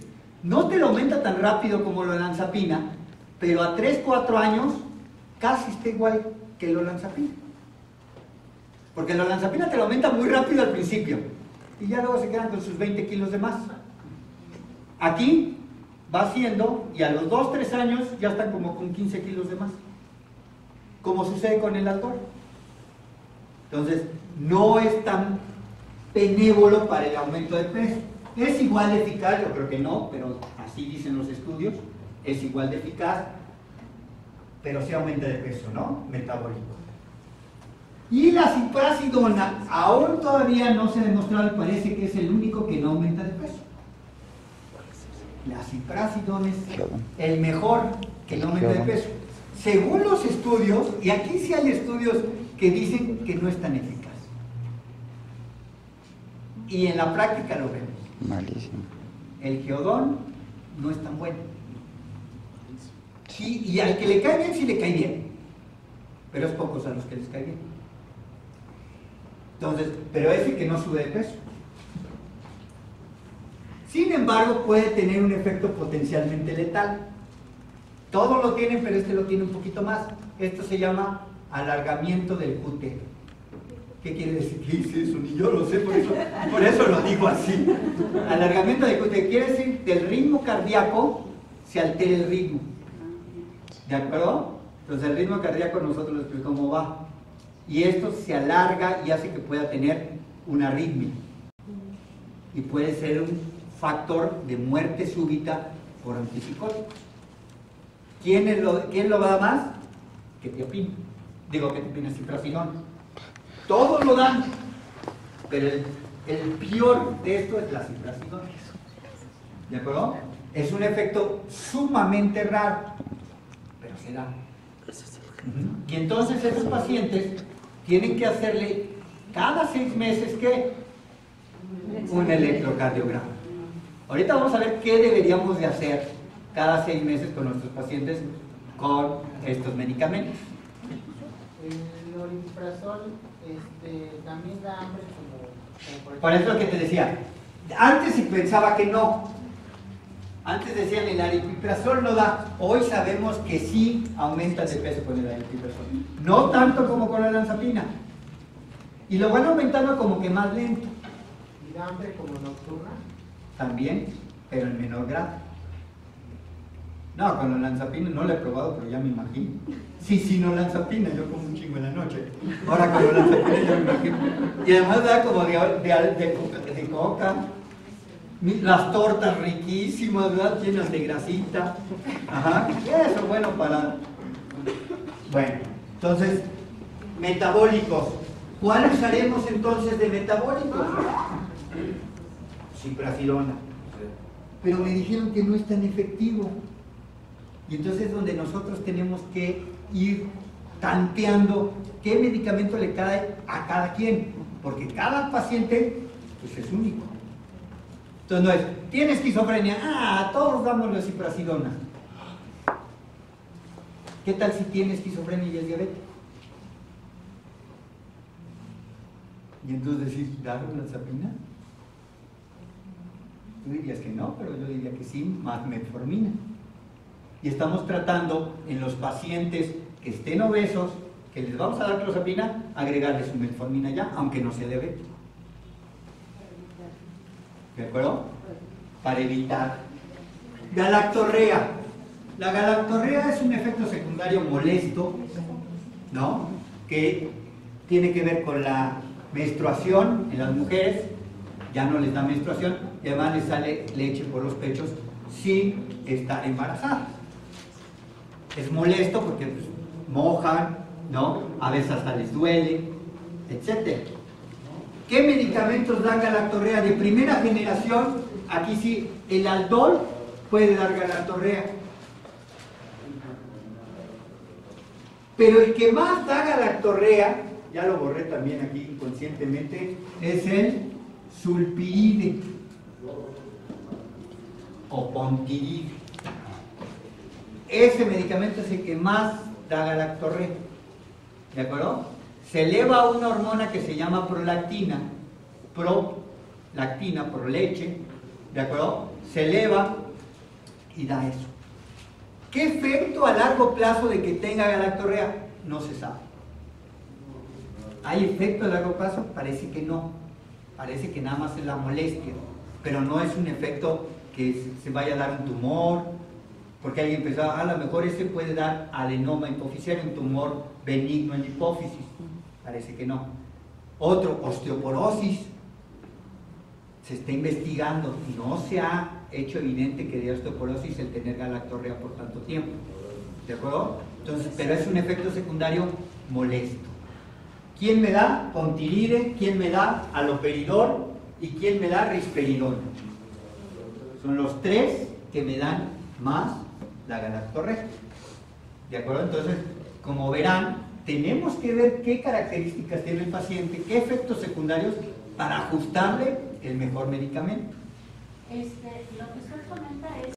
No te lo aumenta tan rápido como la olanzapina, pero a 3-4 años casi está igual que la olanzapina. Porque la olanzapina te lo aumenta muy rápido al principio y ya luego se quedan con sus 20 kilos de más. Aquí va haciendo y a los 2-3 años ya están como con 15 kilos de más, como sucede con el Aldol. Entonces no es tan benévolo para el aumento de peso. ¿Es igual de eficaz? Yo creo que no, pero así dicen los estudios. Es igual de eficaz, pero sí aumenta de peso, ¿no? Metabólico. Y la ciprasidona aún todavía no se ha demostrado y parece que es el único que no aumenta de peso. La ciprasidona es el mejor que no aumenta de peso. Según los estudios, y aquí sí hay estudios que dicen que no es tan eficaz. Y en la práctica lo vemos. Malísimo. El geodón no es tan bueno. Sí, y al que le cae bien, sí le cae bien. Pero es pocos a los que les cae bien. Entonces, pero ese que no sube de peso. Sin embargo, puede tener un efecto potencialmente letal. Todos lo tienen, pero este lo tiene un poquito más. Esto se llama alargamiento del QT. ¿Qué quiere decir? ¿Qué dice eso? Ni yo lo sé, por eso lo digo así. Alargamiento del QT quiere decir del ritmo cardíaco se altera el ritmo. ¿De acuerdo? Entonces el ritmo cardíaco nosotros les explicamos cómo va. Y esto se alarga y hace que pueda tener una arritmia. Y puede ser un factor de muerte súbita por antipsicóticos. ¿Quién lo va a dar más? Quetiapina. Quetiapina, ciprasidona. Todos lo dan, pero el peor de esto es la ciprasidona. ¿De acuerdo? Es un efecto sumamente raro, pero se da. Y entonces esos pacientes tienen que hacerle cada 6 meses ¿qué? Un electrocardiograma. Ahorita vamos a ver qué deberíamos de hacer cada 6 meses con nuestros pacientes con estos medicamentos. El aripiprazol también da hambre como por eso es lo que te decía. Antes se pensaba que no. Antes decían el aripiprazol no da. Hoy sabemos que sí aumenta de peso con el aripiprazol. No tanto como con la olanzapina. Y lo van aumentando como que más lento. ¿Y da hambre como nocturna? También, pero en menor grado. No, con la olanzapina no la he probado, pero ya me imagino. Sí, no olanzapina, yo como un chingo en la noche. Ahora con la olanzapina ya me imagino. Y además da como de coca. Las tortas riquísimas, ¿verdad? Llenas de grasita. Ajá. Eso, bueno, para... Bueno, entonces, metabólicos. ¿Cuál usaremos entonces de metabólicos? Ziprasidona. Pero me dijeron que no es tan efectivo. Y entonces es donde nosotros tenemos que ir tanteando qué medicamento le cae a cada quien. Porque cada paciente pues, es único. Entonces no es, ¿tiene esquizofrenia? Todos damos la ziprasidona. ¿Qué tal si tiene esquizofrenia y es diabético? Y entonces decir, ¿dar olanzapina? Tú dirías que no, pero yo diría que sí, más metformina. Y estamos tratando en los pacientes que estén obesos, que les vamos a dar clozapina, agregarles su metformina ya, aunque no sea diabético. ¿De acuerdo? Para evitar. Galactorrea. La galactorrea es un efecto secundario molesto, ¿no? Que tiene que ver con la menstruación en las mujeres, ya no les da menstruación y además les sale leche por los pechos sin estar embarazadas. Es molesto porque pues, mojan, ¿no? A veces hasta les duele, etc. ¿Qué medicamentos dan galactorrea de primera generación? Aquí sí, el aldol puede dar galactorrea. Pero el que más da galactorrea, ya lo borré también aquí inconscientemente, es el sulpiride o pontiride. Ese medicamento es el que más da galactorrea. ¿De acuerdo? Se eleva una hormona que se llama prolactina, por leche, ¿de acuerdo? Se eleva y da eso. ¿Qué efecto a largo plazo de que tenga galactorrea? No se sabe. ¿Hay efecto a largo plazo? Parece que no. Parece que nada más es la molestia, pero no es un efecto que se vaya a dar un tumor, porque alguien pensaba, a lo mejor ese puede dar adenoma hipoficiario, un tumor benigno en la hipófisis. Parece que no. Otro, osteoporosis. Se está investigando y no se ha hecho evidente que de osteoporosis el tener galactorrea por tanto tiempo. ¿De acuerdo? Entonces, pero es un efecto secundario molesto. ¿Quién me da pontiride? ¿Quién me da aloperidol? ¿Y quién me da risperidol? Son los tres que me dan más la galactorrea. ¿De acuerdo? Entonces, como verán, tenemos que ver qué características tiene el paciente, qué efectos secundarios para ajustarle el mejor medicamento. Lo que usted comenta es